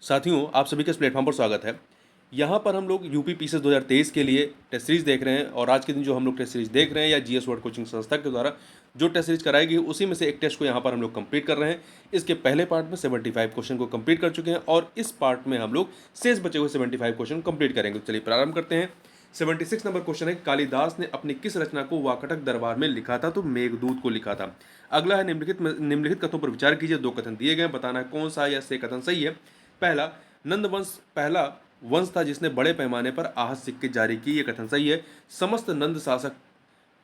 साथियों, आप सभी का इस प्लेटफॉर्म पर स्वागत है। यहाँ पर हम लोग यूपी पीसीएस 2023 के लिए टेस्ट सीरीज देख रहे हैं और आज के दिन जो हम लोग टेस्ट सीरीज देख रहे हैं या जीएस वर्ल्ड कोचिंग संस्था के द्वारा जो टेस्ट सीरीज कराई गई उसी में से एक टेस्ट को यहाँ पर हम लोग कंप्लीट कर रहे हैं। इसके पहले पार्ट में 75 क्वेश्चन को कंप्लीट कर चुके हैं और इस पार्ट में हम लोग शेष बचे हुए 75 क्वेश्चन कंप्लीट करेंगे। तो चलिए प्रारंभ करते हैं। 76 नंबर क्वेश्चन है, कालिदास ने अपनी किस रचना को वाकाटक दरबार में लिखा था? तो मेघदूत को लिखा था। अगला है, निम्नलिखित कथनों पर विचार कीजिए। दो कथन दिए गए, बताना है कौन सा या से कथन सही है। पहला, नंदवंश पहला वंश था जिसने बड़े पैमाने पर आहत सिक्के जारी किए, यह कथन सही है। समस्त नंद शासक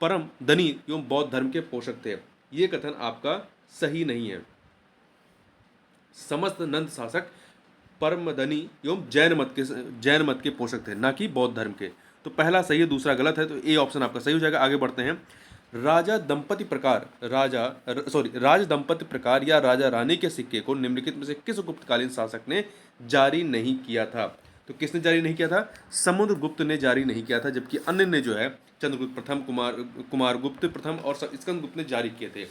परम धनी एवं बौद्ध धर्म के पोषक थे, यह कथन आपका सही नहीं है। समस्त नंद शासक परम धनी एवं जैन मत के पोषक थे, ना कि बौद्ध धर्म के। तो पहला सही है, दूसरा गलत है, तो ए ऑप्शन आपका सही हो जाएगा। आगे बढ़ते हैं। राज दंपति प्रकार या राजा रानी के सिक्के को निम्नलिखित में से किस गुप्तकालीन शासक ने जारी नहीं किया था? तो किसने जारी नहीं किया था? समुद्रगुप्त ने जारी नहीं किया था, जबकि अन्य ने जो है चंद्रगुप्त प्रथम, कुमारगुप्त प्रथम और स्कंदगुप्त ने जारी किए थे।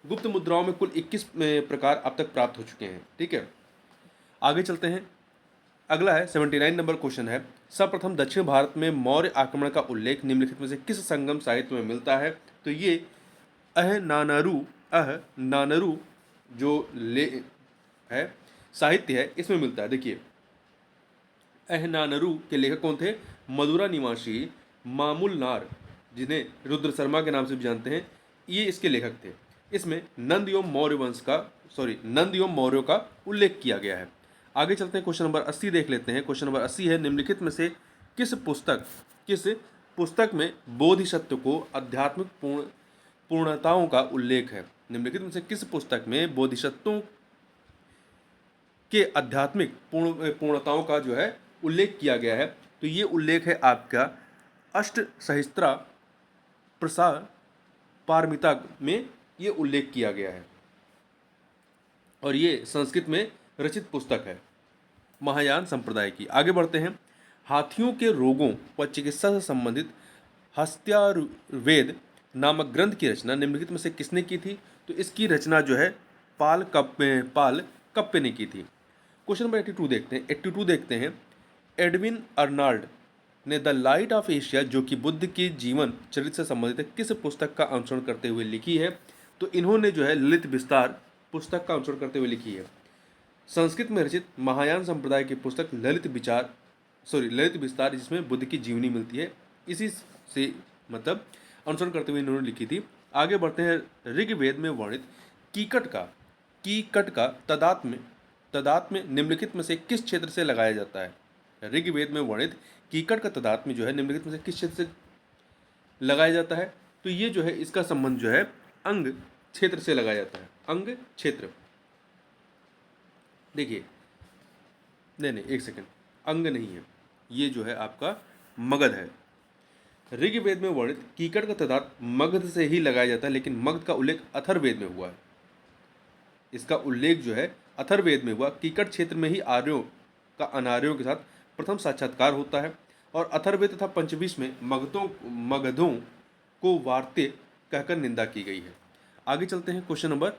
गुप्त मुद्राओं में कुल 21 प्रकार अब तक प्राप्त हो चुके हैं। ठीक है, आगे चलते हैं। अगला है 79 नंबर क्वेश्चन है, सर्वप्रथम दक्षिण भारत में मौर्य आक्रमण का उल्लेख निम्नलिखित में से किस संगम साहित्य में मिलता है? तो ये नानरू जो ले है साहित्य है, इसमें मिलता है। देखिए, नानरू के लेखक कौन थे? मदुरा निवासी मामूल नार, जिन्हें रुद्र शर्मा के नाम से भी जानते हैं, ये इसके लेखक थे। इसमें नंद एवं मौर्यों का उल्लेख किया गया है। आगे चलते हैं, क्वेश्चन नंबर 80 देख लेते हैं। क्वेश्चन नंबर 80 है, निम्नलिखित में से किस पुस्तक में बोधिसत्व को आध्यात्मिक पूर्णताओं का उल्लेख है? निम्नलिखित में से किस पुस्तक में बोधिसत्वों के आध्यात्मिक पूर्णताओं का जो है उल्लेख किया गया है? तो ये उल्लेख है आपका अष्ट सहस्त्रा प्रसार पारमिता में ये उल्लेख किया गया है और ये संस्कृत में रचित पुस्तक है महायान संप्रदाय की। आगे बढ़ते हैं। हाथियों के रोगों व चिकित्सा से संबंधित हस्त्यायुर्वेद नामक ग्रंथ की रचना निम्नलिखित में से किसने की थी? तो इसकी रचना जो है पाल कप्पे ने की थी। क्वेश्चन नंबर 82 देखते हैं। एडविन अर्नाल्ड ने द लाइट ऑफ एशिया, जो कि बुद्ध के जीवन चरित्र से संबंधित है, किस पुस्तक का अनुसरण करते हुए लिखी है? तो इन्होंने जो है ललित विस्तार पुस्तक का अनुसरण करते हुए लिखी है। संस्कृत में रचित महायान संप्रदाय की पुस्तक ललित विस्तार, जिसमें बुद्ध की जीवनी मिलती है, इसी से मतलब अनुसरण करते हुए इन्होंने लिखी थी। आगे बढ़ते हैं। ऋग्वेद में वर्णित कीकट का तदात्म्य निम्नलिखित में से किस क्षेत्र से लगाया जाता है? ऋग्वेद में वर्णित कीकट का तदात्म्य जो है निम्नलिखित में से किस क्षेत्र से लगाया जाता है? तो ये जो है इसका संबंध जो है अंग क्षेत्र से लगाया जाता है। अंग क्षेत्र, देखिए, नहीं एक सेकंड, अंग नहीं है, ये जो है आपका मगध है। ऋग्वेद में वर्णित कीकट का तदात्म्य मगध से ही लगाया जाता है, लेकिन मगध का उल्लेख अथर्ववेद में हुआ है। इसका उल्लेख जो है अथर्ववेद में हुआ। कीकट क्षेत्र में ही आर्यों का अनार्यों के साथ प्रथम साक्षात्कार होता है और अथर्ववेद तथा पंचविश में मगधों को वार्ते कहकर निंदा की गई है। आगे चलते हैं। क्वेश्चन नंबर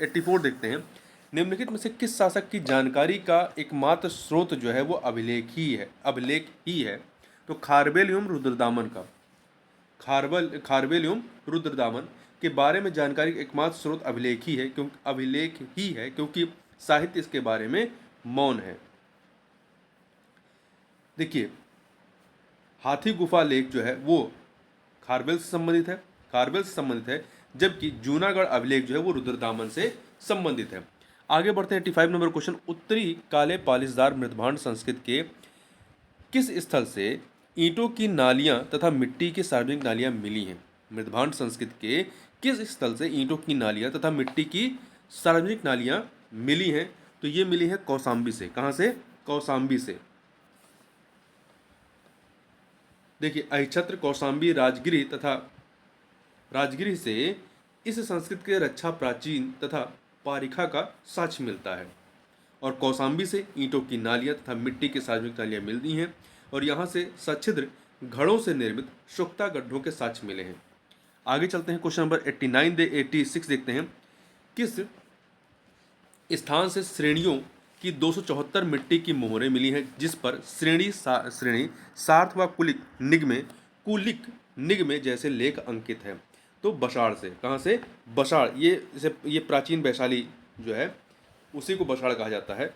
84 देखते हैं। निम्नलिखित में से किस शासक की जानकारी का एकमात्र स्रोत जो है वो अभिलेख ही है? तो खारवेल एवं रुद्रदामन का। खारवेल एवं रुद्रदामन के बारे में जानकारी का एकमात्र स्रोत अभिलेख ही है क्योंकि साहित्य इसके बारे में मौन है। देखिए, हाथी गुफा लेख जो है वो खारवेल से संबंधित है, जबकि जूनागढ़ अभिलेख जो है वो रुद्रदामन से संबंधित है। आगे बढ़ते हैं। 85 नंबर क्वेश्चन, उत्तरी काले पालिशदार मृदभांड संस्कृत के किस स्थल से ईंटों की नालियां तथा मिट्टी की सार्वजनिक नालियां मिली हैं? मृदभांड संस्कृत के किस स्थल से ईंटों की नालियां तथा मिट्टी की सार्वजनिक नालियां मिली हैं? तो ये मिली है कौसाम्बी से। कहां से? कौसाम्बी से। देखिए, अहिछत्र, कौसाम्बी, राजगिरी से इस संस्कृत के रक्षा प्राचीन तथा पारिखा का साक्ष्य मिलता है और कौसाम्बी से ईंटों की नालियां तथा मिट्टी की सार्वजनिक नालियां मिलती हैं और यहाँ से सच्छिद्र घड़ों से निर्मित शुक्ता गड्ढों के साक्ष्य मिले हैं। आगे चलते हैं। क्वेश्चन नंबर 86 देखते हैं। किस स्थान से श्रेणियों कि 274 मिट्टी की मोहरें मिली हैं, जिस पर श्रेणी सार्थ व कुलिक निग्मे जैसे लेख अंकित हैं। तो बसाड़ से, कहाँ से? बसाड़, ये प्राचीन वैशाली जो है उसी को बसाड़ कहा जाता है,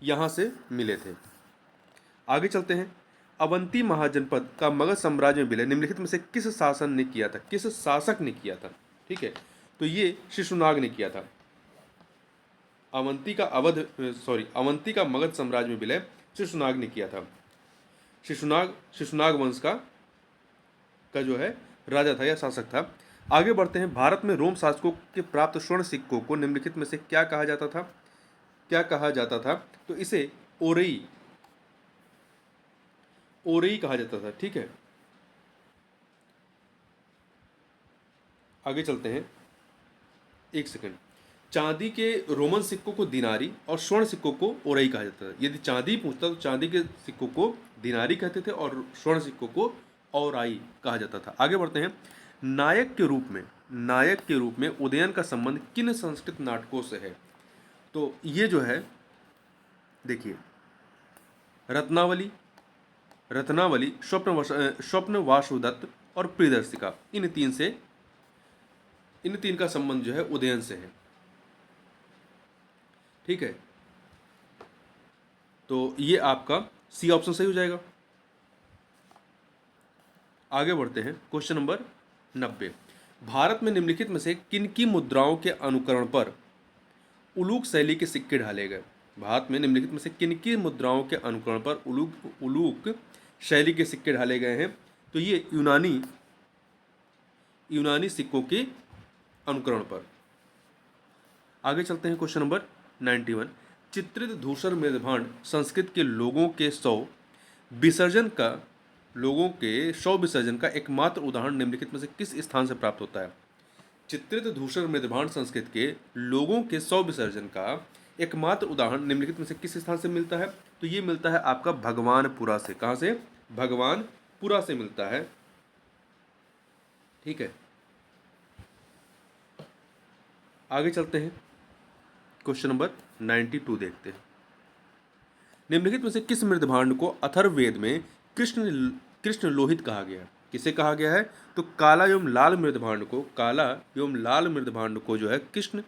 यहाँ से मिले थे। आगे चलते हैं। अवंती महाजनपद का मगध साम्राज्य में विलय निम्नलिखित में से किस शासन ने किया था? किस शासक ने किया था? ठीक है, तो ये शिशुनाग ने किया था। अवंती का मगध साम्राज्य में विलय शिशुनाग ने किया था। शिशुनाग वंश का जो है राजा था या शासक था। आगे बढ़ते हैं। भारत में रोम शासकों के प्राप्त स्वर्ण सिक्कों को निम्नलिखित में से क्या कहा जाता था? क्या कहा जाता था? तो इसे ओरई कहा जाता था। ठीक है, आगे चलते हैं। एक सेकंड। चांदी के रोमन सिक्कों को दिनारी और स्वर्ण सिक्कों को ओरई कहा जाता था। यदि चांदी पूछता तो चांदी के सिक्कों को दिनारी कहते थे और स्वर्ण सिक्कों को औराई कहा जाता था। आगे बढ़ते हैं। नायक के रूप में उदयन का संबंध किन संस्कृत नाटकों से है? तो ये जो है देखिए, रत्नावली, स्वप्न वासुदत्त और प्रियदर्शिका, इन तीन का संबंध जो है उदयन से है। ठीक है, तो ये आपका सी ऑप्शन सही हो जाएगा। आगे बढ़ते हैं। Question number 90। भारत में निम्नलिखित में से किनकी मुद्राओं के अनुकरण पर उलूक शैली के सिक्के ढाले गए? भारत में निम्नलिखित में से किनकी मुद्राओं के अनुकरण पर उलूक शैली के सिक्के ढाले गए हैं? तो ये यूनानी सिक्कों के अनुकरण पर। आगे चलते हैं। Question number 91। चित्रित धूसर मृदभांड संस्कृत के लोगों के शव विसर्जन का एकमात्र उदाहरण निम्नलिखित में से किस स्थान से प्राप्त होता है? चित्रित धूसर मृदभांड संस्कृत के लोगों के शव विसर्जन का एकमात्र उदाहरण निम्नलिखित में से किस स्थान से मिलता है? तो ये मिलता है आपका भगवानपुरा से। कहाँ से? भगवानपुरा से मिलता है। ठीक है, आगे चलते हैं। क्वेश्चन नंबर 92 देखते हैं। निम्नलिखित में से किस मृदभांड को अथर्ववेद में कृष्ण लोहित कहा गया है? किसे कहा गया है? तो काला एवं लाल मृदभांड को जो है कृष्ण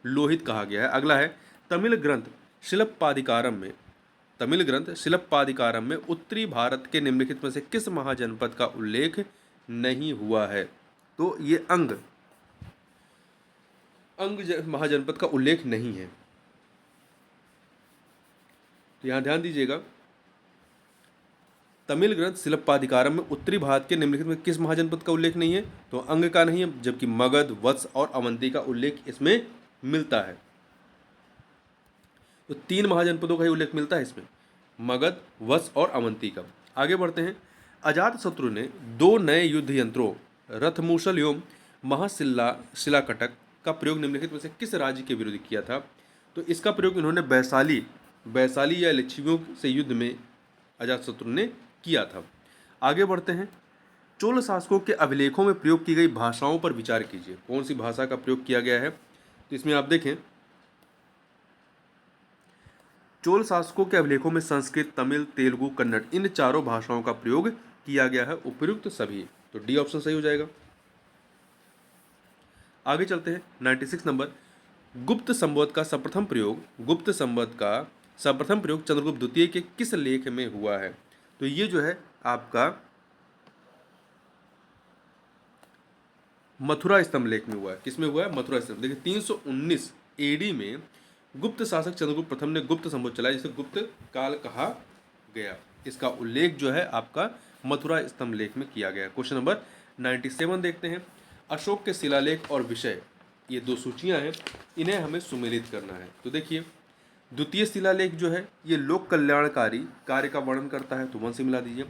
लोहित कहा गया है। अगला है। तमिल ग्रंथ शिलप्पादिकारम में उत्तरी भारत के निम्नलिखित में से किस महाजनपद का उल्लेख नहीं हुआ है? तो ये अंग महाजनपद का उल्लेख नहीं है। तो यहां ध्यान दीजिएगा, तमिल ग्रंथ शिलप्पादिकारम में उत्तरी भारत के निम्नलिखित में किस महाजनपद का उल्लेख नहीं है? तो अंग का नहीं है, जबकि मगध, वत्स और अवंती का उल्लेख इसमें मिलता है। तो 3 महाजनपदों का ही उल्लेख मिलता है इसमें, मगध, वत्स और अवंती का। आगे बढ़ते हैं। अजातशत्रु ने 2 नए युद्ध यंत्रों रथमूसल एवं महाशिलाकटक का प्रयोग निम्नलिखित में से किस राज्य के विरुद्ध किया था? तो इसका प्रयोग इन्होंने वैशाली या लिच्छवियों से युद्ध में अजातशत्रु ने किया था। आगे बढ़ते हैं। चोल शासकों के अभिलेखों में प्रयोग की गई भाषाओं पर विचार कीजिए। कौन सी भाषा का प्रयोग किया गया है? तो इसमें आप देखें, चोल शासकों के अभिलेखों में संस्कृत, तमिल, तेलुगु, कन्नड़, इन चारों भाषाओं का प्रयोग किया गया है, उपर्युक्त सभी। तो डी ऑप्शन सही हो जाएगा। आगे चलते हैं। 96 नंबर। गुप्त संवत का सर्वप्रथम प्रयोग चंद्रगुप्त द्वितीय के किस लेख में हुआ है? तो ये जो है आपका मथुरा स्तंभ लेख में हुआ है। किसमें हुआ है? मथुरा स्तंभ। देखिए 319 एडी में गुप्त शासक चंद्रगुप्त प्रथम ने गुप्त संवत चलाया, जिसे गुप्त काल कहा गया। इसका उल्लेख जो है आपका मथुरा स्तंभ लेख में किया गया। क्वेश्चन नंबर 97 देखते हैं। अशोक के शिलालेख और विषय, ये 2 सूचियां हैं, इन्हें हमें सुमेलित करना है। तो देखिए, द्वितीय शिलालेख जो है ये लोक कल्याणकारी कार्य का वर्णन करता है, तो 1 से मिला दीजिए।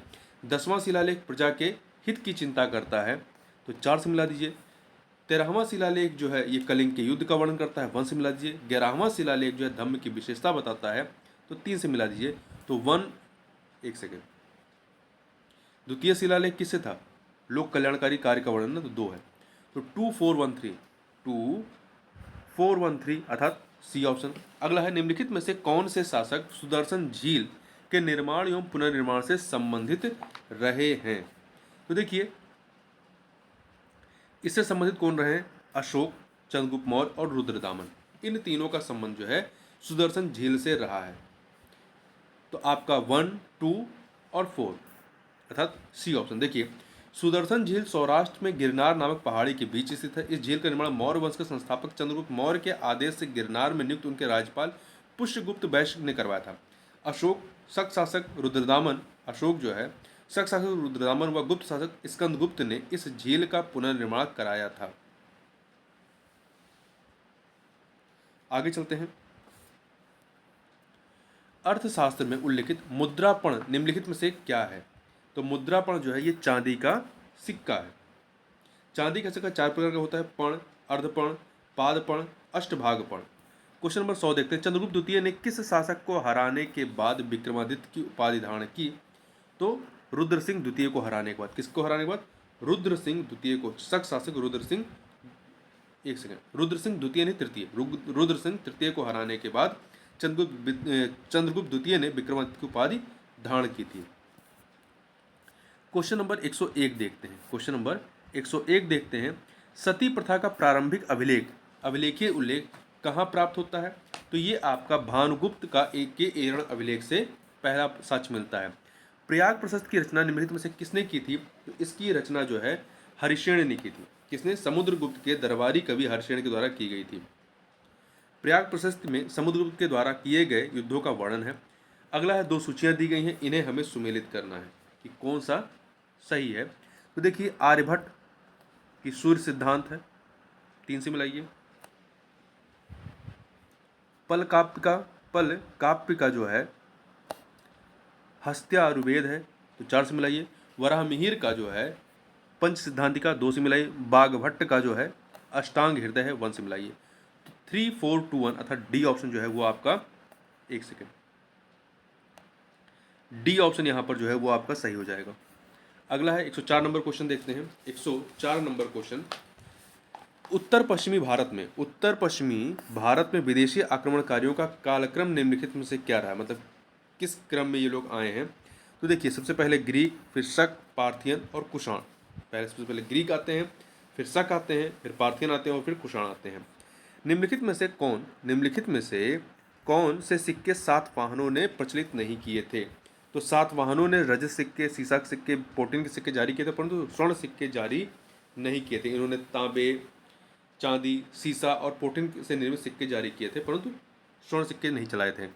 10वां शिलालेख प्रजा के हित की चिंता करता है, तो 4 से मिला दीजिए। 13वां शिलालेख जो है ये कलिंग के युद्ध का वर्णन करता है, 1 से मिला दीजिए। 11वां शिलालेख जो है धम्म की विशेषता बताता है, तो 3 से मिला दीजिए। तो 1 एक सेकेंड, द्वितीय शिलालेख किससे था? लोक कल्याणकारी कार्य का वर्णन, तो 2 है। तो 2413 अर्थात सी ऑप्शन। अगला है निम्नलिखित में से कौन से शासक सुदर्शन झील के निर्माण एवं पुनर्निर्माण से संबंधित रहे हैं? तो देखिए इससे संबंधित कौन रहे हैं? अशोक, चंद्रगुप्त मौर्य और रुद्रदामन। इन तीनों का संबंध जो है सुदर्शन झील से रहा है। तो आपका 1, 2 और 4 अर्थात सी ऑप्शन। देखिए सुदर्शन झील सौराष्ट्र में गिरनार नामक पहाड़ी के बीच स्थित है। इस झील का निर्माण मौर्य वंश के संस्थापक चंद्रगुप्त मौर्य के आदेश से गिरनार में नियुक्त उनके राज्यपाल पुष्यगुप्त वैश्य ने करवाया था। अशोक शक शासक रुद्रदामन अशोक जो है शक शासक रुद्रदामन व गुप्त शासक स्कंदगुप्त ने इस झील का पुनर्निर्माण कराया था। आगे चलते हैं। अर्थशास्त्र में उल्लिखित मुद्रापण निम्नलिखित में से क्या है? तो मुद्रापण जो है ये चांदी का सिक्का है। चांदी का सिक्का 4 प्रकार का होता है, पर्ण, अर्धपर्ण, पादपर्ण, अष्टभागपर्ण। क्वेश्चन नंबर 100 देखते हैं। चंद्रगुप्त द्वितीय ने किस शासक को हराने के बाद विक्रमादित्य की उपाधि धारण की? तो रुद्र सिंह द्वितीय को हराने के बाद। किसको हराने के बाद? रुद्र सिंह द्वितीय को। शक शासक रुद्र सिंह, एक सेकंड, रुद्र सिंह द्वितीय ने तृतीय, रुद्र सिंह तृतीय को हराने के बाद चंद्रगुप्त द्वितीय ने विक्रमादित्य की उपाधि धारण की थी। क्वेश्चन नंबर 101 देखते हैं। क्वेश्चन नंबर 101 देखते हैं। सती प्रथा का प्रारंभिक अभिलेखीय उल्लेख कहाँ प्राप्त होता है? तो ये आपका भानुगुप्त का के एरण अभिलेख से पहला साक्ष्य मिलता है। प्रयाग प्रशस्त की रचना निम्नलिखित में से किसने की थी? तो इसकी रचना जो है हरिशेन ने की थी। किसने? समुद्रगुप्त के दरबारी कवि हरिशेन के द्वारा की गई थी। प्रयाग प्रशस्त में समुद्रगुप्त के द्वारा किए गए युद्धों का वर्णन है। अगला है 2 सूचियां दी गई हैं, इन्हें हमें सुमेलित करना है कि कौन सा सही है। तो देखिए आर्यभट्ट की सूर्य सिद्धांत है, 3 से मिलाइए। पल काव्य का जो है हस्त्यारुवेद है, तो 4 से मिलाइए। वराहमिहिर का जो है पंच सिद्धांतिका, 2 से मिलाइए। बागभट्ट का जो है अष्टांग हृदय है, 1 से मिलाइए। 3, 4, 2, 1 अर्थात डी ऑप्शन जो है वो आपका, एक सेकेंड, डी ऑप्शन यहाँ पर जो है वो आपका सही हो जाएगा। अगला है 104 नंबर क्वेश्चन देखते हैं। 104 नंबर क्वेश्चन। उत्तर पश्चिमी भारत में विदेशी आक्रमणकारियों का कालक्रम निम्नलिखित में से क्या रहा? मतलब किस क्रम में ये लोग आए हैं? तो देखिए सबसे पहले ग्रीक, फिर शक, पार्थियन और कुषाण। सबसे पहले ग्रीक आते हैं, फिर शक आते हैं, फिर पार्थियन आते हैं और फिर कुषाण आते हैं। निम्नलिखित में से कौन से सिक्के सातवाहनों ने प्रचलित नहीं किए थे? तो सातवाहनों ने रजत सिक्के, सीसा सिक्के, प्रोटीन के सिक्के जारी किए थे, परंतु स्वर्ण सिक्के जारी नहीं किए थे। इन्होंने तांबे, चांदी, सीसा और प्रोटीन से निर्मित सिक्के जारी किए थे, परंतु स्वर्ण सिक्के नहीं चलाए थे।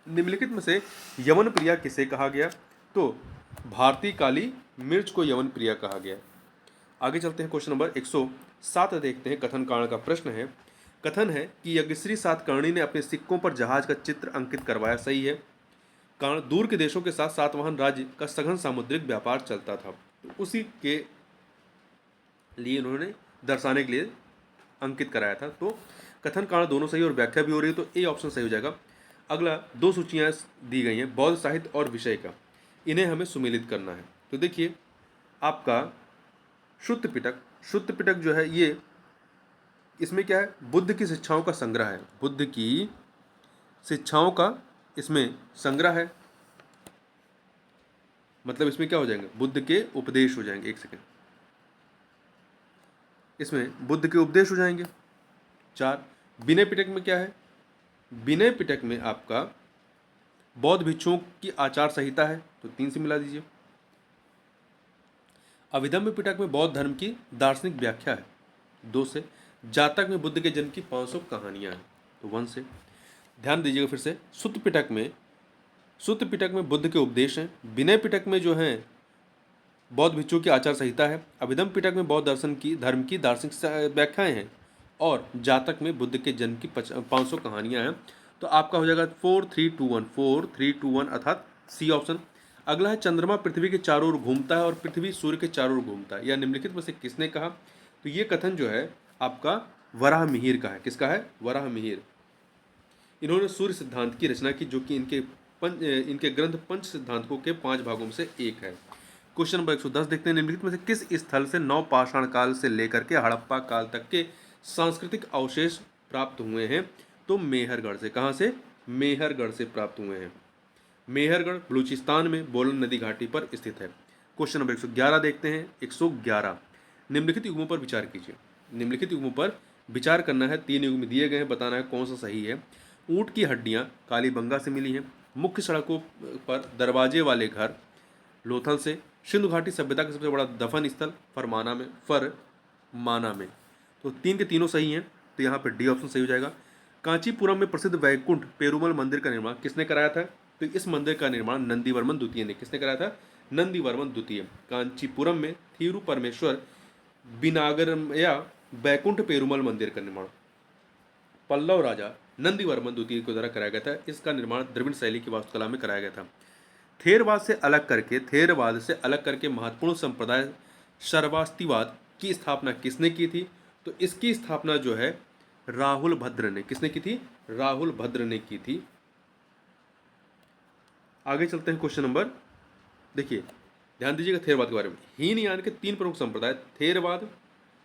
निम्नलिखित में से यवन प्रिया किसे कहा गया? तो भारतीय काली मिर्च को यवन प्रिया कहा गया। आगे चलते हैं। क्वेश्चन नंबर 107 देखते हैं। कथन कारण का प्रश्न है। कथन है कि यज्ञश्री सातकर्णी ने अपने सिक्कों पर जहाज का चित्र अंकित करवाया, सही है। कारण दूर के देशों के साथ सातवाहन राज्य का सघन सामुद्रिक व्यापार चलता था, तो उसी के लिए उन्होंने दर्शाने के लिए अंकित कराया था। तो कथन कारण दोनों सही और व्याख्या भी हो रही है, तो ए ऑप्शन सही हो जाएगा। अगला 2 सूचियाँ दी गई हैं बौद्ध साहित्य और विषय का, इन्हें हमें सुमेलित करना है। तो देखिए आपका शुद्ध पिटक जो है ये, इसमें क्या है? बुद्ध की शिक्षाओं का संग्रह है। बुद्ध की शिक्षाओं का इसमें संग्रह है, मतलब इसमें क्या हो जाएंगे? बुद्ध के उपदेश हो जाएंगे। एक सेकेंड, इसमें बुद्ध के उपदेश हो जाएंगे। 4 विनय पिटक में क्या है? विनय पिटक में आपका बौद्ध भिक्षुओं की आचार संहिता है, तो 3 से मिला दीजिए। अभिधम्म पिटक में बौद्ध धर्म की दार्शनिक व्याख्या है, 2 से। जातक में बुद्ध के जन्म की 500 कहानियां हैं, तो 1 से। ध्यान दीजिएगा फिर से। सुत्त पिटक में बुद्ध के उपदेश हैं। विनय पिटक में जो है बौद्ध भिक्षुओं की आचार संहिता है। अभिधम्म पिटक में बौद्ध धर्म की दार्शनिक व्याख्याएं हैं, और जातक में बुद्ध के जन्म की 500 कहानियां हैं। तो आपका हो जाएगा 4, 3, 2, 1 4, 3, 2, 1 अर्थात सी ऑप्शन। अगला है चंद्रमा पृथ्वी के चारों ओर घूमता है और पृथ्वी सूर्य के चारों ओर घूमता है, यह निम्नलिखित में से किसने कहा? तो ये कथन जो है आपका वराहमिहिर का है। किसका है? वराहमिहिर। इन्होंने सूर्य सिद्धांत की रचना की, जो कि इनके ग्रंथ पंच सिद्धांतों के 5 भागों में से एक है। क्वेश्चन नंबर 110 देखते हैं। निम्नलिखित में से किस स्थल से नवपाषाण काल से लेकर के हड़प्पा काल तक के सांस्कृतिक अवशेष प्राप्त हुए हैं? तो मेहरगढ़ से। कहाँ से? मेहरगढ़ से प्राप्त हुए हैं। मेहरगढ़ बलूचिस्तान में बोलन नदी घाटी पर स्थित है। क्वेश्चन नंबर 111 देखते हैं। 111, निम्नलिखित युग्मों पर विचार कीजिए। निम्नलिखित युग्मों पर विचार करना है। 3 युग्म दिए गए हैं, बताना है कौन सा सही है। ऊँट की हड्डियाँ कालीबंगा से मिली हैं। मुख्य सड़कों पर दरवाजे वाले घर लोथल से। सिंधु घाटी सभ्यता का सबसे बड़ा दफन स्थल फरमाना में। तो 3 के तीनों सही हैं, तो यहाँ पर डी ऑप्शन सही हो जाएगा। कांचीपुरम में प्रसिद्ध वैकुंठ पेरुमल मंदिर का निर्माण किसने कराया था? तो इस मंदिर का निर्माण नंदीवर्मन द्वितीय ने। किसने कराया था? नंदीवर्मन द्वितीय। कांचीपुरम में थिरु परमेश्वर बिनागरमया वैकुंठ पेरुमल मंदिर का निर्माण पल्लव राजा नंदीवर्मन द्वितीय के द्वारा कराया गया था। इसका निर्माण द्रविड़ शैली की वास्तुकला में कराया गया था। थेरवाद से अलग करके महत्वपूर्ण संप्रदाय शर्वास्तिवाद की स्थापना किसने की थी? तो इसकी स्थापना जो है राहुल भद्र ने। किसने की थी? राहुल भद्र ने की थी। आगे चलते हैं क्वेश्चन नंबर, देखिए ध्यान दीजिएगा थेरवाद के बारे में। हीनयान के 3 प्रमुख संप्रदाय थेरवाद,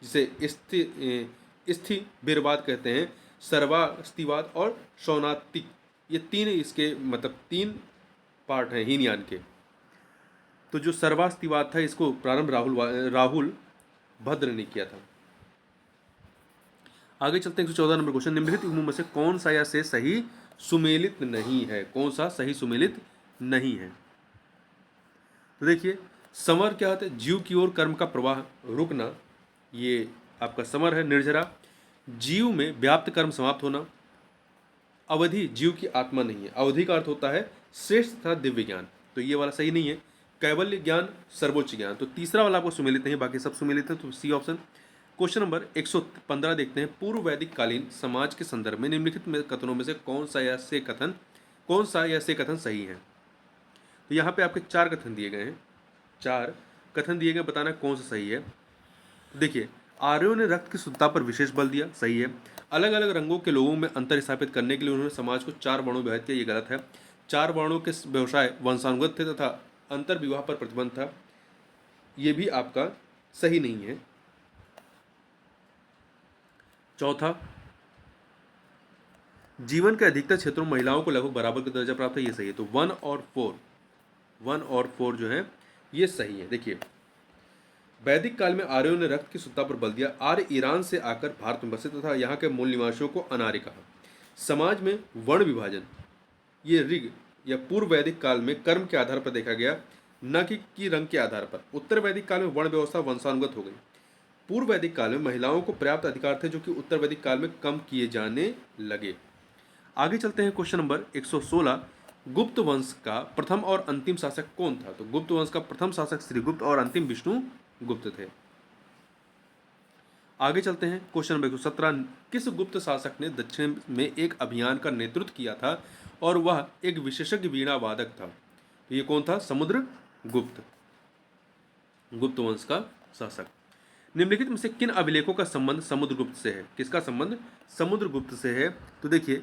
जिसे स्थिविरवाद कहते हैं, सर्वास्तिवाद और शौनातिक, ये 3 इसके मतलब 3 पार्ट हैं हीनयान के। तो जो सर्वास्तिवाद था इसको प्रारंभ राहुल भद्र ने किया था। आगे चलते हैं 114 नंबर क्वेश्चन। निम्नलिखित युग्मों में से कौन सा या से सही सुमेलित नहीं है? कौन सा सही सुमेलित नहीं है? तो देखिए समर क्या होता है? जीव की ओर कर्म का प्रवाह रुकना, ये आपका समर है। निर्जरा, जीव में व्याप्त कर्म समाप्त होना। अवधि, जीव की आत्मा नहीं है। अवधि का अर्थ होता है श्रेष्ठ तथा दिव्य ज्ञान, तो ये वाला सही नहीं है। कैवल्य ज्ञान, सर्वोच्च ज्ञान, तो तीसरा वाला आपको सुमेलित नहीं, बाकी सब सुमेलित है, तो सी ऑप्शन। क्वेश्चन नंबर 115 देखते हैं। पूर्व वैदिक कालीन समाज के संदर्भ में निम्नलिखित कथनों में से कौन सा या से कथन सही है? तो यहाँ पे आपके 4 कथन दिए गए हैं। 4 कथन दिए गए, बताना कौन सा सही है। देखिए, आर्यों ने रक्त की शुद्धता पर विशेष बल दिया, सही है। अलग अलग रंगों के लोगों में अंतर स्थापित करने के लिए उन्होंने समाज को 4 वर्णों में विभाजित किया, ये गलत है। 4 वर्णों के व्यवसाय वंशानुगत थे तथा अंतर विवाह पर प्रतिबंध था, ये भी आपका सही नहीं है। चौथा, जीवन के अधिकतर क्षेत्रों में महिलाओं को लगभग बराबर का दर्जा प्राप्त है, ये सही है। तो 1 और 4 जो है ये सही है। देखिए, वैदिक काल में आर्यों ने रक्त की शुद्धता पर बल दिया। आर्य ईरान से आकर भारत में बसे तथा यहाँ के मूल निवासियों को अनार्य कहा। समाज में वर्ण विभाजन, ये ऋग या पूर्व वैदिक काल में कर्म के आधार पर देखा गया, न कि रंग के आधार पर। उत्तर वैदिक काल में वर्ण व्यवस्था वंशानुगत हो गई। पूर्व वैदिक काल में महिलाओं को पर्याप्त अधिकार थे, जो कि उत्तर वैदिक काल में कम किए जाने लगे। आगे चलते हैं क्वेश्चन नंबर 116। गुप्त वंश का प्रथम और अंतिम शासक कौन था? तो गुप्त वंश का प्रथम शासक श्रीगुप्त और अंतिम विष्णु गुप्त थे। आगे चलते हैं क्वेश्चन नंबर 117। किस गुप्त शासक ने दक्षिण में एक अभियान का नेतृत्व किया था और वह एक विशेषज्ञ वीणा वादक था? तो ये कौन था? समुद्रगुप्त, गुप्त वंश का शासक। निम्नलिखित में से किन अभिलेखों का संबंध समुद्रगुप्त से है? किसका संबंध समुद्रगुप्त से है? तो देखिए,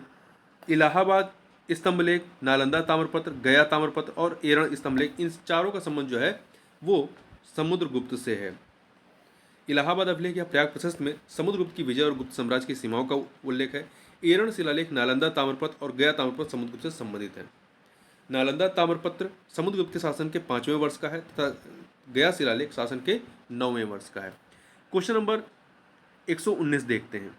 इलाहाबाद स्तंभलेख, नालंदा ताम्रपत्र, गया ताम्रपत्र और एरण स्तंभलेख, इन चारों का संबंध जो है वो समुद्रगुप्त से है। इलाहाबाद अभिलेख या प्रयाग प्रशस्त में समुद्रगुप्त की विजय और गुप्त साम्राज्य की सीमाओं का उल्लेख है। एरण शिलालेख, नालंदा ताम्रपत्र और गया ताम्रपत्र समुद्रगुप्त से संबंधित है। नालंदा ताम्रपत्र समुद्रगुप्त के शासन के 5वें वर्ष का है तथा गया शिलालेख शासन के 9वें वर्ष का है। क्वेश्चन नंबर 119 देखते हैं।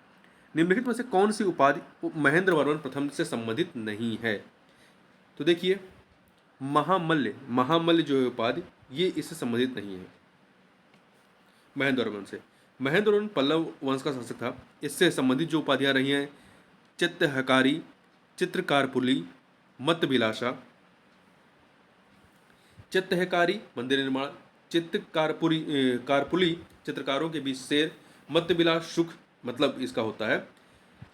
निम्नलिखित में से कौन सी उपाधि महेंद्र वर्मन प्रथम से संबंधित नहीं है? तो देखिए, महामल्ल जो है उपाधि, ये इससे संबंधित नहीं है महेंद्र वर्मन से। महेंद्र वर्मन पल्लव वंश का शासक था। इससे संबंधित जो उपाधियां रही हैं चित्तहकारी, चित्रकारपुली, मतविलासा। चित्तहकारी मंदिर निर्माण, कारपुली चित्रकारों के बीच शेर, मतविलास सुख मतलब इसका होता है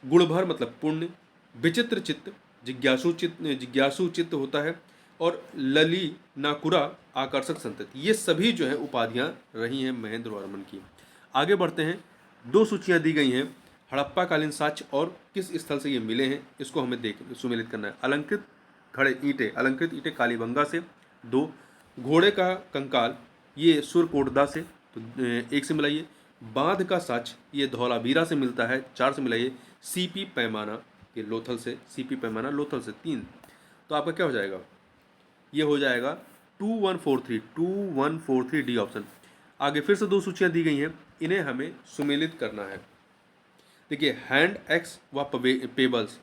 गुणभर मतलब पुण्य, विचित्र चित्त जिज्ञासु चित्त होता है, और लली नाकुरा आकर्षक संतति। ये सभी जो है उपाधियां रही हैं महेंद्र वर्मन की। आगे बढ़ते हैं। 2 सूचियां दी गई हैं, हड़प्पा कालीन साक्ष्य और किस स्थल से ये मिले हैं, इसको हमें सुमेलित करना है। अलंकृत ईंटें कालीबंगा से। 2 घोड़े का कंकाल, ये सुरकोटदा से, तो 1 से मिलाइए। बांध का साक्ष्य, ये धौलावीरा से मिलता है, 4 से मिलाइए। सीपी पैमाना, ये लोथल से, सीपी पैमाना लोथल से 3, तो आपका क्या हो जाएगा, ये हो जाएगा 2143 डी ऑप्शन। आगे फिर से दो सूचियाँ दी गई हैं, इन्हें हमें सुमेलित करना है। देखिए हैंड एक्स व पेबल्स,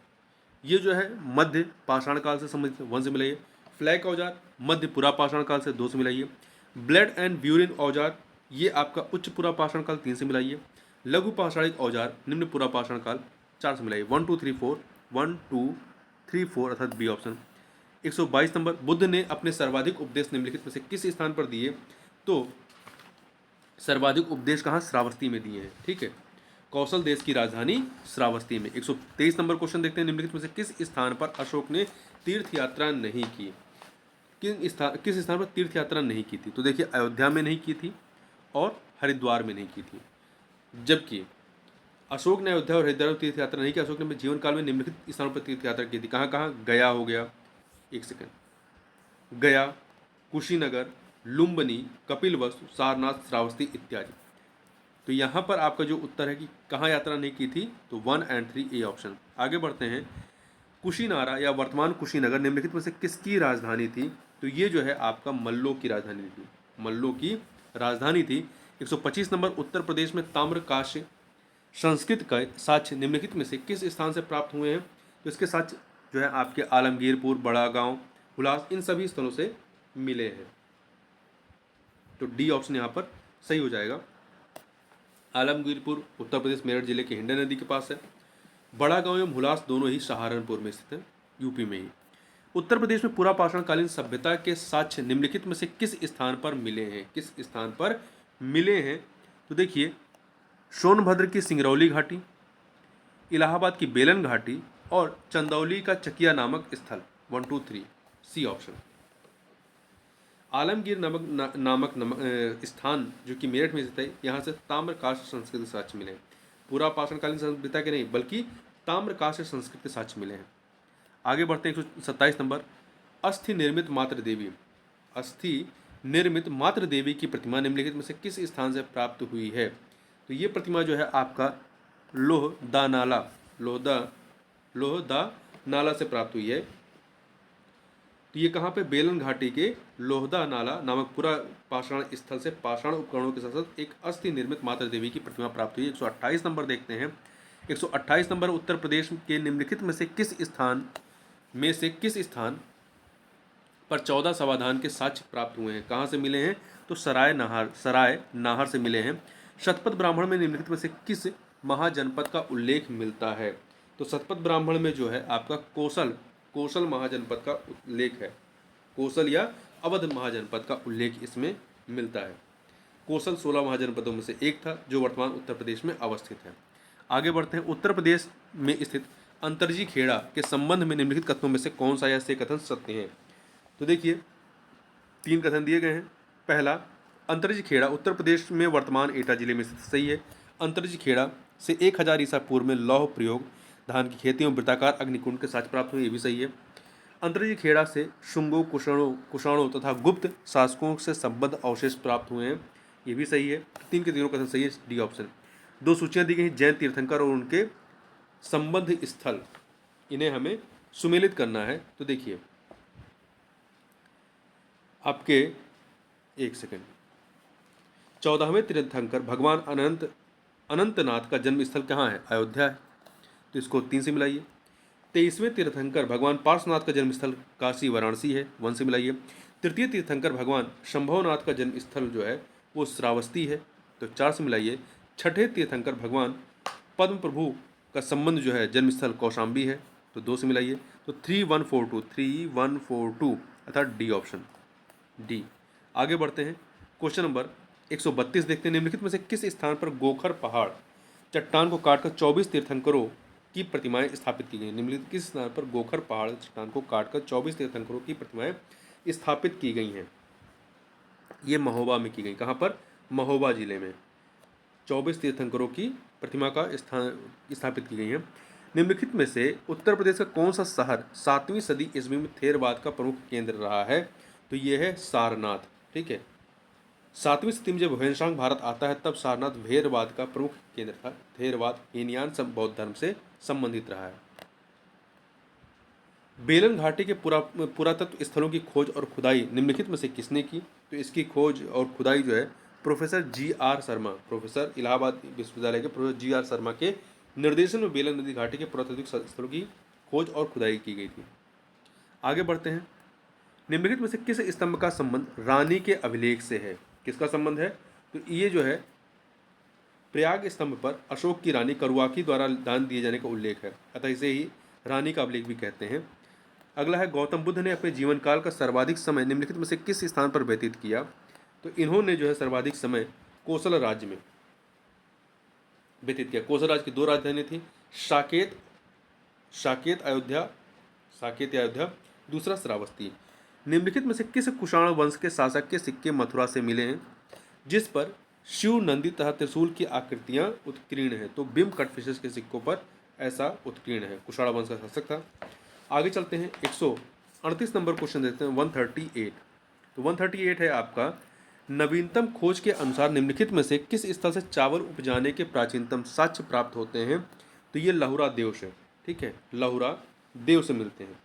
ये जो है मध्य पाषाण काल से संबंधित 1 से मिलाइए। फ्लैग औजार मध्य पुरा पाषाण काल से 2 से मिलाइए। ब्लेड एंड ब्यूरिन औजार ये आपका उच्च पुरा पाषाण काल 3 से मिलाइए। लघु पाषाणिक औजार निम्न पुरा पाषाण काल 4 से मिलाइए। 1 2 3 4 1 2 3 4 अर्थात बी ऑप्शन। 122 नंबर, बुद्ध ने अपने सर्वाधिक उपदेश निम्नलिखित में से किस स्थान पर दिए, तो सर्वाधिक उपदेश कहाँ, श्रावस्ती में दिए हैं। ठीक है, कौशल देश की राजधानी श्रावस्ती में। 123 नंबर क्वेश्चन देखते हैं, निम्नलिखित में से किस स्थान पर अशोक ने तीर्थ यात्रा नहीं की, किस स्थान पर तीर्थ यात्रा नहीं की थी, तो देखिए अयोध्या में नहीं की थी और हरिद्वार में नहीं की थी। जबकि अशोक ने अयोध्या और हरिद्वार में तीर्थ यात्रा नहीं की। अशोक ने अपने जीवन काल में निम्नलिखित स्थानों पर तीर्थ यात्रा की थी। कहाँ कहाँ, गया हो गया, एक सेकंड, गया, कुशीनगर, लुम्बिनी, कपिलवस्तु, सारनाथ, श्रावस्ती इत्यादि। तो यहाँ पर आपका जो उत्तर है कि कहाँ यात्रा नहीं की थी, तो 1 और 3 ए ऑप्शन। आगे बढ़ते हैं, कुशीनारा या वर्तमान कुशीनगर निम्नलिखित में से किसकी राजधानी थी, तो ये जो है आपका मल्लों की राजधानी थी, मल्लों की राजधानी थी। 125 नंबर, उत्तर प्रदेश में ताम्रकास्य संस्कृत का साक्ष्य निम्नलिखित में से किस स्थान से प्राप्त हुए हैं, तो इसके साक्ष्य जो है आपके आलमगीरपुर, बड़ा गांव, हुलास, इन सभी स्थलों से मिले हैं। तो डी ऑप्शन यहाँ पर सही हो जाएगा। आलमगीरपुर उत्तर प्रदेश मेरठ जिले के हिंडन नदी के पास है। बड़ा गांव एवं हुलास दोनों ही सहारनपुर में स्थित है, यूपी में ही। उत्तर प्रदेश में पुरा पाषाणकालीन सभ्यता के साक्ष्य निम्नलिखित में से किस स्थान पर मिले हैं, किस स्थान पर मिले हैं, तो देखिए सोनभद्र की सिंगरौली घाटी, इलाहाबाद की बेलन घाटी और चंदौली का चकिया नामक स्थल। 1 2 3 सी ऑप्शन। आलमगीर नामक स्थान जो कि मेरठ में स्थित है, यहाँ से ताम्रकास्य संस्कृत साक्ष्य मिले हैं। पूरा पाषाणकालीन सभ्यता के नहीं बल्कि ताम्रकास्य संस्कृत के साक्ष्य मिले हैं। आगे बढ़ते हैं 127 नंबर, अस्थि निर्मित मातृ देवी, अस्थि निर्मित मातृ देवी की प्रतिमा निम्नलिखित में से किस स्थान से प्राप्त हुई है, तो ये प्रतिमा जो है आपका लोहदा नाला से प्राप्त हुई है। तो ये कहाँ पे, बेलन घाटी के लोहदा नाला नामक पूरा पाषाण स्थल से पाषाण उपकरणों के साथ साथ एक अस्थि निर्मित मातृ देवी की प्रतिमा प्राप्त हुई है। 128 नंबर देखते हैं, 128 नंबर, उत्तर प्रदेश के निम्नलिखित में से किस स्थान पर 14 समाधान के साक्ष्य प्राप्त हुए हैं, कहाँ से मिले हैं, तो सराय नाहर से मिले हैं। शतपथ ब्राह्मण में निम्नलिखित में से किस महाजनपद का उल्लेख मिलता है, तो शतपथ ब्राह्मण में जो है आपका कोसल महाजनपद का उल्लेख है, कोसल या अवध महाजनपद का उल्लेख इसमें मिलता है। कोसल 16 महाजनपदों में से एक था जो वर्तमान उत्तर प्रदेश में अवस्थित है। आगे बढ़ते हैं, उत्तर प्रदेश में स्थित अंतरजी खेड़ा के संबंध में निम्नलिखित कथनों में से कौन सा या से कथन सत्य है, तो देखिए 3 कथन दिए गए हैं। पहला, अंतरजी खेड़ा उत्तर प्रदेश में वर्तमान एटा जिले में स्थित, सही है। अंतरजी खेड़ा से 1000 ईसा पूर्व में लौह प्रयोग, धान की खेती एवं वृत्ताकार अग्निकुंड के साक्ष्य प्राप्त हुए, ये भी सही है। अंतरजी खेड़ा से शुंगों, कुषाणों तथा गुप्त शासकों से संबद्ध अवशेष प्राप्त हुए हैं, ये भी सही है। 3 के तीनों कथन सही है, डी ऑप्शन। 2 सूचियाँ दी गई हैं, जैन तीर्थंकर और उनके संबद्ध स्थल, इन्हें हमें सुमेलित करना है। तो देखिए आपके, एक सेकंड, 14वें तीर्थंकर भगवान अनंतनाथ का जन्म स्थल कहाँ है, अयोध्या है, तो इसको 3 से मिलाइए। 23वें तीर्थंकर भगवान पार्श्वनाथ का जन्म स्थल काशी वाराणसी है, 1 से मिलाइए। तृतीय तीर्थंकर भगवान शंभवनाथ का जन्म स्थल जो है वो श्रावस्ती है, तो 4 से मिलाइए। 6ठे तीर्थंकर भगवान पद्म प्रभु का संबंध जो है जन्म स्थल कौशाम्बी है, तो 2 से मिलाइए। तो 3142 अर्थात डी ऑप्शन, डी। आगे बढ़ते हैं, क्वेश्चन नंबर 132 देखते हैं, निम्नलिखित में से किस स्थान पर गोखर पहाड़ चट्टान को काटकर 24 तीर्थंकरों की प्रतिमाएं स्थापित की गई। निम्नलिखित किस स्थान पर गोखर पहाड़ चट्टान को काटकर 24 तीर्थंकरों की प्रतिमाएं स्थापित की गई हैं, ये महोबा में की गई। कहाँ पर, महोबा जिले में 24 तीर्थंकरों की प्रतिमा का स्थापित की गई है। निम्नलिखित में से उत्तर प्रदेश का कौन सा शहर 7वीं सदी ईस्वी में थेरवाद का प्रमुख केंद्र रहा है, तो ये है सारनाथ। ठीक है, 7वीं शताब्दी में जब ह्वेनसांग भारत आता है तब सारनाथ थेरवाद का प्रमुख केंद्र था। थेरवाद हीनयान बौद्ध धर्म से संबंधित रहा है। बेलन घाटी के पुरातत्व स्थलों की खोज और खुदाई निम्नलिखित में से किसने की? तो इसकी खोज और खुदाई जो है professor G.R.. Sharma, professor Allahabad विश्वविद्यालय के प्रोफेसर जी.आर. शर्मा के निर्देशन में बेलन नदी घाटी के पुरातत्व स्थलों की खोज और खुदाई की गई थी। आगे बढ़ते हैं। निम्नलिखित में से किस स्तंभ का संबंध रानी के अभिलेख से है? किसका संबंध है? तो ये जो है प्रयाग स्तंभ पर अशोक की रानी करुआकी द्वारा दान दिए जाने का उल्लेख है, अतः इसे ही रानी का अभिलेख भी कहते हैं। अगला है, गौतम बुद्ध ने अपने जीवन काल का सर्वाधिक समय निम्नलिखित में से किस स्थान पर व्यतीत किया? तो इन्होंने जो है सर्वाधिक समय कोसल राज्य में व्यतीत किया। कोसल राज्य की 2 राजधानी थी, साकेत साकेत अयोध्या साकेत अयोध्या, दूसरा श्रावस्ती। निम्नलिखित में से किस कुषाण वंश के शासक के सिक्के मथुरा से मिले हैं जिस पर शिव, नंदी तथा त्रिशूल की आकृतियां उत्कीर्ण हैं? तो बिम्ब कटफिशेस के सिक्कों पर ऐसा उत्कीर्ण है। कुषाण वंश का शासक था। आगे चलते हैं, 138 नंबर क्वेश्चन देखते हैं, 138। तो 138 है आपका, नवीनतम खोज के अनुसार निम्नलिखित में से किस स्थल से चावल उपजाने के प्राचीनतम साक्ष्य प्राप्त होते हैं? तो ये लहुरा देव से, ठीक है, लहुरा देव से मिलते हैं।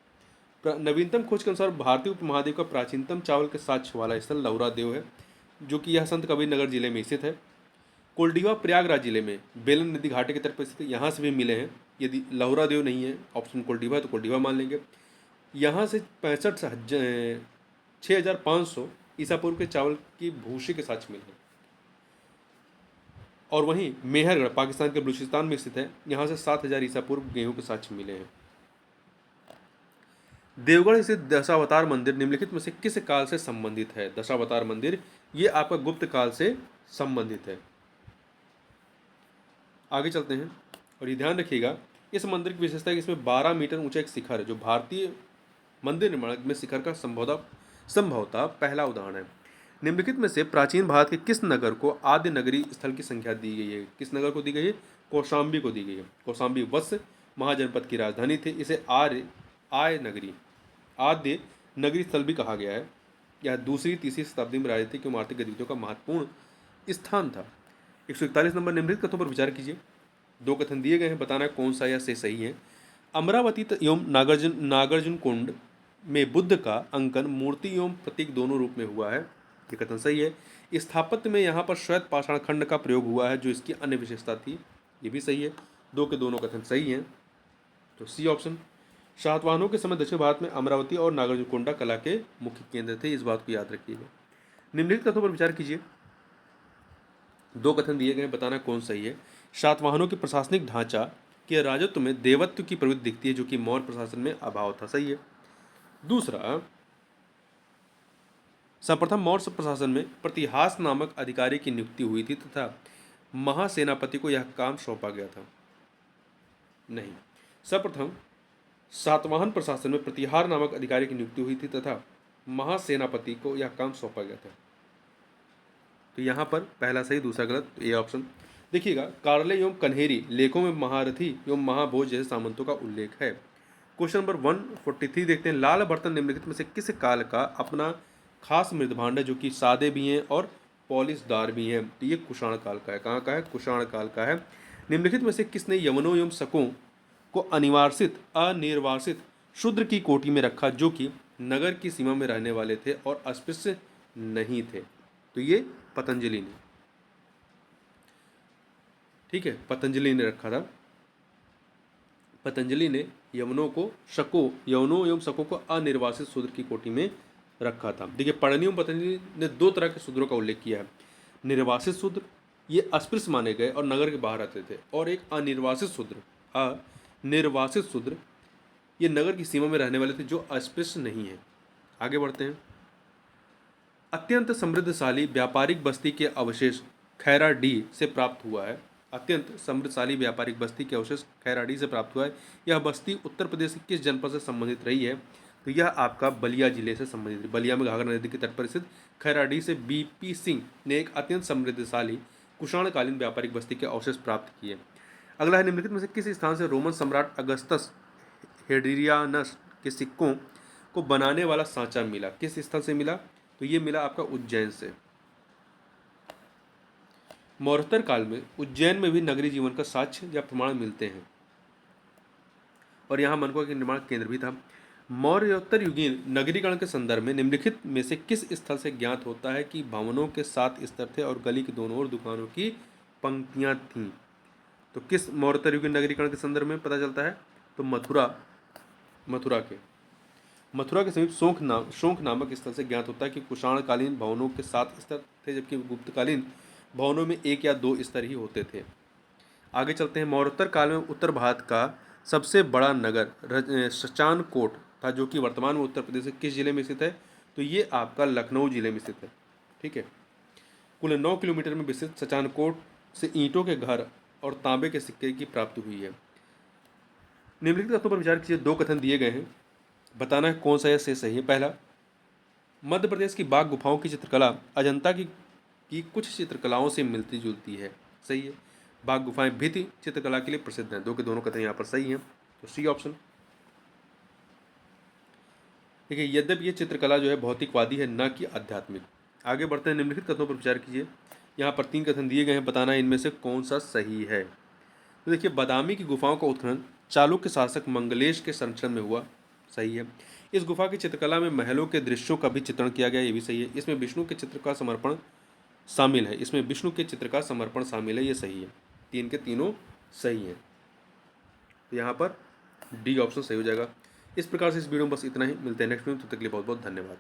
नवीनतम खोज के अनुसार भारतीय उपमहाद्वीप का प्राचीनतम चावल के साक्ष्य वाला स्थल लहुरा देव है, जो कि यह संत कबीर नगर जिले में स्थित है। कोल्डिवा प्रयागराज जिले में बेलन नदी घाटी के तट पर स्थित, यहाँ से भी मिले हैं। यदि लहुरा देव नहीं है, ऑप्शन कोल्डिवा है, तो कोल्डिवा मान लेंगे। यहाँ से 6500 ईसा पूर्व के चावल की भूसी के साक्ष्य मिले हैं। और वहीं मेहरगढ़ पाकिस्तान के बलूचिस्तान में स्थित है, यहाँ से 7000 ईसा पूर्व गेहूं के साक्ष्य मिले हैं। देवगढ़ स्थित दशावतार मंदिर निम्नलिखित में से किस काल से संबंधित है? दशावतार मंदिर ये आपका गुप्त काल से संबंधित है। आगे चलते हैं, और ये ध्यान रखिएगा, इस मंदिर की विशेषता है कि इसमें 12 मीटर ऊंचा एक शिखर है, जो भारतीय मंदिर निर्माण में शिखर का संभवतः पहला उदाहरण है। निम्नलिखित में से प्राचीन भारत के किस नगर को आद्य नगरी स्थल की संख्या दी गई है? किस नगर को दी गई है? कौशाम्बी को दी गई है। कौशाम्बी वत्स महाजनपद की राजधानी थी। इसे आद्य नगरी स्थल भी कहा गया है। यह 2री-3री शताब्दी में राजनीतिक एवं आर्थिक गतिविधियों का महत्वपूर्ण स्थान था। 141 नंबर, निम्नलिखित कथनों पर विचार कीजिए। 2 कथन दिए गए हैं, बताना है कौन सा या से सही है। अमरावती एवं नागार्जुन कुंड में बुद्ध का अंकन मूर्ति एवं प्रतीक दोनों रूप में हुआ है, ये कथन सही है। स्थापत्य में यहाँ पर श्वेत पाषाण खंड का प्रयोग हुआ है, जो इसकी अन्य विशेषता थी, ये भी सही है। 2 के दोनों कथन सही हैं, तो सी ऑप्शन। सातवाहनों के समय दक्षिण भारत में अमरावती और नागार्जुनकोंडा कला के मुख्य केंद्र थे, इस बात को याद रखिएगा। निम्नलिखित कथनों पर विचार कीजिए। 2 कथन दिए गए, बताना कौन सही है। सातवाहनों के प्रशासनिक ढांचा के राजत्व में देवत्व की प्रवृत्ति दिखती है, जो कि मौर्य प्रशासन में अभाव था, सही है। दूसरा, सर्वप्रथम मौर्य प्रशासन में प्रतिहास नामक अधिकारी की नियुक्ति हुई थी तथा महासेनापति को यह काम सौंपा गया था। नहीं, सर्वप्रथम सातवाहन प्रशासन में प्रतिहार नामक अधिकारी की नियुक्ति हुई थी तथा महासेनापति को यह काम सौंपा गया था। तो यहाँ पर पहला सही, दूसरा गलत, तो ये ऑप्शन। देखिएगा, कार्ले एवं कन्हेरी लेखों में महारथी एवं महाभोज जैसे सामंतों का उल्लेख है। क्वेश्चन नंबर 143 देखते हैं। लाल बर्तन निम्नलिखित में से किस काल का अपना खास मृदभांड है, जो कि सादे भी हैं और पॉलिशदार भी हैं? तो ये कुषाण काल का है। कहाँ का है? कुषाण काल का है। निम्नलिखित में से किसने यवनों एवं शकों को अनिर्वासित शूद्र की कोटि में रखा, जो कि नगर की सीमा में रहने वाले थे और अस्पृश्य नहीं थे? तो ये पतंजलि ने, ठीक है, पतंजलि ने रखा था। पतंजलि ने यवनों एवं शकों को अनिर्वासित शूद्र की कोटि में रखा था। देखिए, पढ़नी एवं पतंजलि ने 2 तरह के शूद्रों का उल्लेख किया है। निर्वासित शूद्र, ये अस्पृश्य माने गए और नगर के बाहर रहते थे, और एक अनिर्वासित शूद्र, ये नगर की सीमा में रहने वाले थे, जो अस्पृश्य नहीं है। आगे बढ़ते हैं। अत्यंत समृद्धशाली व्यापारिक बस्ती के अवशेष खैराडीह से प्राप्त हुआ है। अत्यंत समृद्धशाली व्यापारिक बस्ती के अवशेष खैराडीह से प्राप्त हुआ है। यह बस्ती उत्तर प्रदेश के किस जनपद से संबंधित रही है? तो यह आपका बलिया जिले से संबंधित है। बलिया में घाघरा नदी के तट पर स्थित खैराडीह से बीपी सिंह ने एक अत्यंत समृद्धशाली कुषाणकालीन व्यापारिक बस्ती के अवशेष प्राप्त किए। अगला है, निम्नलिखित में से किस स्थान से रोमन सम्राट अगस्तस हेड्रियानस के सिक्कों को बनाने वाला सांचा मिला? किस स्थल से मिला? तो ये मिला आपका उज्जैन से। मौर्योत्तर काल में उज्जैन में भी नगरीय जीवन का साक्ष्य या प्रमाण मिलते हैं और यहाँ मनकुआ के निर्माण केंद्र भी था। मौर्योत्तर युगीन नगरीकरण के संदर्भ में निम्नलिखित में से किस स्थल से ज्ञात होता है कि भवनों के 7 स्तर थे और गली के दोनों ओर दुकानों की पंक्तियां थीं? तो किस मौर्योत्तर युगीन नगरीकरण के संदर्भ में पता चलता है? तो मथुरा के समीप शोंख नामक स्थल से ज्ञात होता है कि कुषाणकालीन भवनों के 7 स्तर थे, जबकि गुप्तकालीन भवनों में 1 या 2 स्तर ही होते थे। आगे चलते हैं। मौर्योत्तर काल में उत्तर भारत का सबसे बड़ा नगर शचानकोट था, जो कि वर्तमान में उत्तर प्रदेश के किस जिले में स्थित है? तो ये आपका लखनऊ जिले में स्थित है। ठीक है। कुल 9 किलोमीटर में विस्तृत शचानकोट से ईंटों के घर और तांबे के सिक्के की प्राप्ति हुई है। निम्नलिखित तथ्यों पर विचार कीजिए। 2 कथन दिए गए हैं, बताना है कौन सा या से सही है। पहला, मध्य प्रदेश की बाघ गुफाओं की चित्रकला अजंता की कुछ चित्रकलाओं से मिलती जुलती है। सही है। बाघ गुफाएं भित्ति चित्रकला के लिए प्रसिद्ध हैं। 2 के दोनों कथन यहाँ पर सही हैं, तो सी ऑप्शन। देखिए, यद्यपि ये चित्रकला जो है भौतिकवादी है, न कि आध्यात्मिक। आगे बढ़ते हैं। निम्नलिखित कथनों पर विचार कीजिए। यहाँ पर 3 कथन दिए गए हैं, बताना है इनमें से कौन सा सही है। तो देखिए, बादामी की गुफाओं का उत्खनन चालुक्य शासक मंगलेश के संरक्षण में हुआ। सही है। इस गुफा की चित्रकला में महलों के दृश्यों का भी चित्रण किया गया, ये भी सही है। इसमें विष्णु के चित्र का समर्पण शामिल है, ये सही है। 3 के तीनों सही हैं, तो यहाँ पर डी ऑप्शन सही हो जाएगा। इस प्रकार से इस वीडियो में बस इतना ही। मिलते हैं नेक्स्ट वीडियो में, तब तक के लिए बहुत बहुत धन्यवाद।